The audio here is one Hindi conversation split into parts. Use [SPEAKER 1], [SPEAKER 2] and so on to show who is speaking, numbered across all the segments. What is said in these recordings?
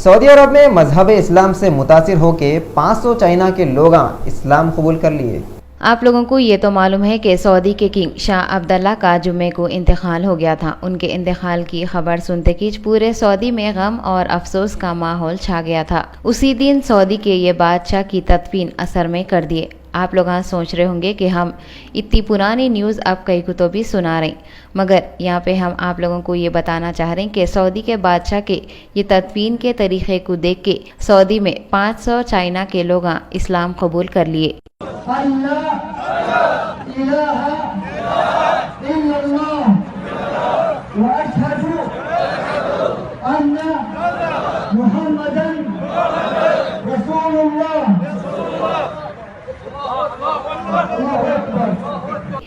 [SPEAKER 1] सऊदी अरब में मजहब इस्लाम से मुतासिर होकर 500 चाइना के लोग इस्लाम कबूल कर लिए।
[SPEAKER 2] आप लोगों को ये तो मालूम है कि सऊदी के किंग शाह अब्दुल्ला का जुम्मे को इंतकाल हो गया था। उनके इंतकाल की खबर सुनते ही पूरे सऊदी में गम और अफसोस का माहौल छा गया था। उसी दिन सऊदी के ये बादशाह की तदफीन असर में कर दिए। आप लोग सोच रहे होंगे कि हम इतनी पुरानी न्यूज़ अब कई को तो भी सुना रहे, मगर यहाँ पे हम आप लोगों को ये बताना चाह रहे हैं कि सऊदी के बादशाह के ये तदफीन के तरीक़े को देख के सऊदी में 500 चाइना के लोग इस्लाम कबूल कर लिए।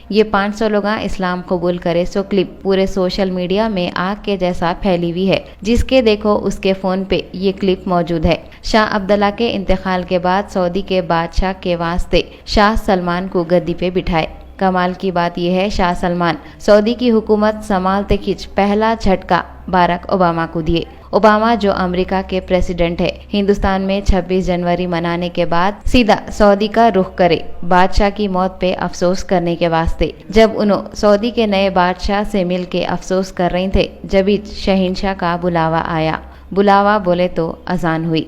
[SPEAKER 2] ये 500 लोग इस्लाम कबूल करे सो क्लिप पूरे सोशल मीडिया में आग के जैसा फैली हुई है। जिसके देखो उसके फ़ोन पे ये क्लिप मौजूद है। शाह अब्दुल्ला के इंतकाल के बाद सऊदी के बादशाह के वास्ते शाह सलमान को गद्दी पे बिठाए। कमाल की बात यह है, शाह सलमान सऊदी की हुकूमत संभालते खिंच पहला झटका बाराक ओबामा को दिए। ओबामा जो अमेरिका के प्रेसिडेंट है, हिंदुस्तान में 26 जनवरी मनाने के बाद सीधा सऊदी का रुख करे बादशाह की मौत पे अफसोस करने के वास्ते। जब उन्होंने सऊदी के नए बादशाह से मिल के अफसोस कर रहे थे, जब शहंशाह का बुलावा आया। बुलावा बोले तो अजान हुई।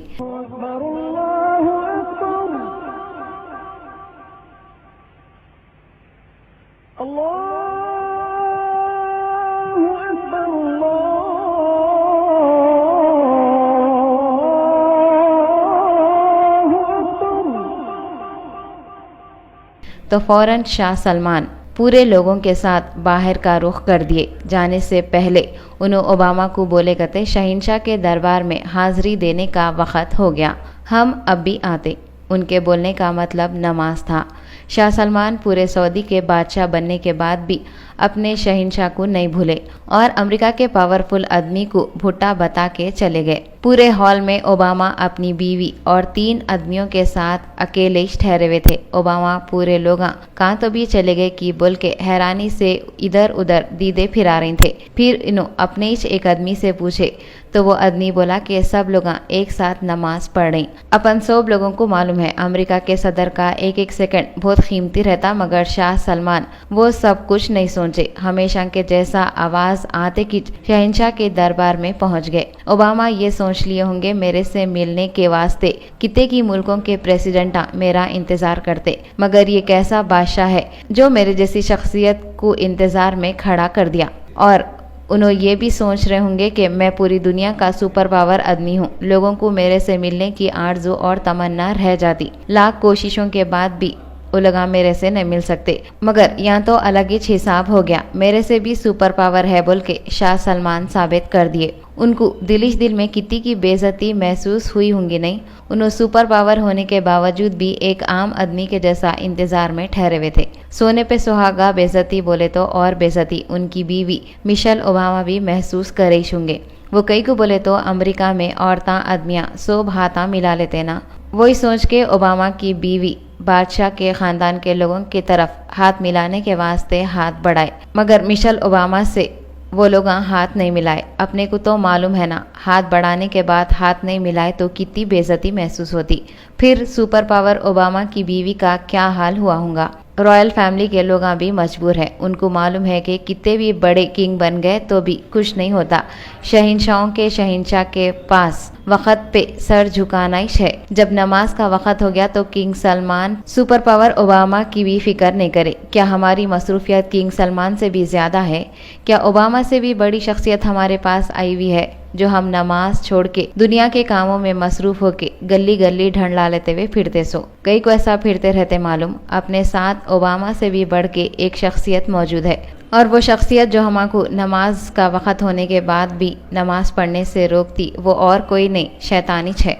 [SPEAKER 2] तो फौरन शाह सलमान पूरे लोगों के साथ बाहर का रुख कर दिए। जाने से पहले उन्होंने ओबामा को बोले कहते, शहंशाह के दरबार में हाजिरी देने का वक़्त हो गया, हम अब भी आते। उनके बोलने का मतलब नमाज था। शाह सलमान पूरे सऊदी के बादशाह बनने के बाद भी अपने शहंशाह को नहीं भूले और अमेरिका के पावरफुल आदमी को भुट्टा बता के चले गए। पूरे हॉल में ओबामा अपनी बीवी और 3 आदमियों के साथ अकेले ठहरे हुए थे। ओबामा पूरे लोग कहाँ तो भी चले गए कि बोल के हैरानी से इधर उधर दीदे फिरा रहे थे। फिर इन्हों अपने ही एक आदमी से पूछे तो वो आदमी बोला कि सब लोग एक साथ नमाज पढ़ रहे। अपन सब लोगों को मालूम है अमेरिका के सदर का एक एक सेकंड बहुत कीमती रहता, मगर शाह सलमान वो सब कुछ नहीं सोचे। हमेशा के जैसा आवाज आते कि शहंशाह के दरबार में पहुंच गए। ओबामा ये सोच लिए होंगे मेरे से मिलने के वास्ते कितने की मुल्कों के प्रेसिडेंट मेरा इंतजार करते, मगर ये कैसा बादशाह है जो मेरे जैसी शख्सियत को इंतजार में खड़ा कर दिया। और उन्होंने ये भी सोच रहे होंगे कि मैं पूरी दुनिया का सुपर पावर आदमी हूँ, लोगों को मेरे से मिलने की आरज़ू और तमन्ना रह जाती। लाख कोशिशों के बाद भी वो लोग मेरे से नहीं मिल सकते, मगर यहाँ तो अलग ही हिसाब हो गया, मेरे से भी सुपर पावर है बोल के शाह सलमान साबित कर दिए। उनको दिलिश दिल में कितनी की बेइज्जती महसूस हुई होंगी नहीं। उन्होंने सुपर पावर होने के बावजूद भी एक आम आदमी के जैसा इंतजार में ठहरे हुए थे। सोने पे सुहागा बेइज्जती बोले तो और बेइज्जती उनकी बीवी मिशेल ओबामा भी महसूस कर रही होंगे। वो कई को बोले तो अमेरिका में औरतां आदमियां सब हाथा मिला लेते ना। वही सोच के ओबामा की बीवी बादशाह के खानदान के लोगों की तरफ हाथ मिलाने के वास्ते हाथ बढ़ाए, मगर मिशेल ओबामा से वो लोग हाथ नहीं मिलाए। अपने को तो मालूम है ना, हाथ बढ़ाने के बाद हाथ नहीं मिलाए तो कितनी बेइज्जती महसूस होती। फिर सुपर पावर ओबामा की बीवी का क्या हाल हुआ होगा। रॉयल फैमिली के लोग भी मजबूर हैं। उनको मालूम है कि कितने भी बड़े किंग बन गए तो भी कुछ नहीं होता। शहंशाहों के शहंशाह के पास वक़्त पे सर झुकाना ही है। जब नमाज का वक़्त हो गया तो king Salman super power Obama की भी फिक्र नहीं करे। क्या हमारी मसरूफियत किंग सलमान से भी ज़्यादा है? क्या ओबामा से भी बड़ी शख्सियत हमारे पास आई हुई है जो हम नमाज छोड़ के दुनिया के कामों में मसरूफ होके गली गली ढंढला लेते हुए फिरते सो? कई को ऐसा फिरते रहते मालूम। अपने साथ ओबामा से भी बढ़ के एक शख्सियत मौजूद है, और वो शख्सियत जो हमको नमाज का वक़्त होने के बाद भी नमाज पढ़ने से रोकती वो और कोई नहीं, शैतानी है।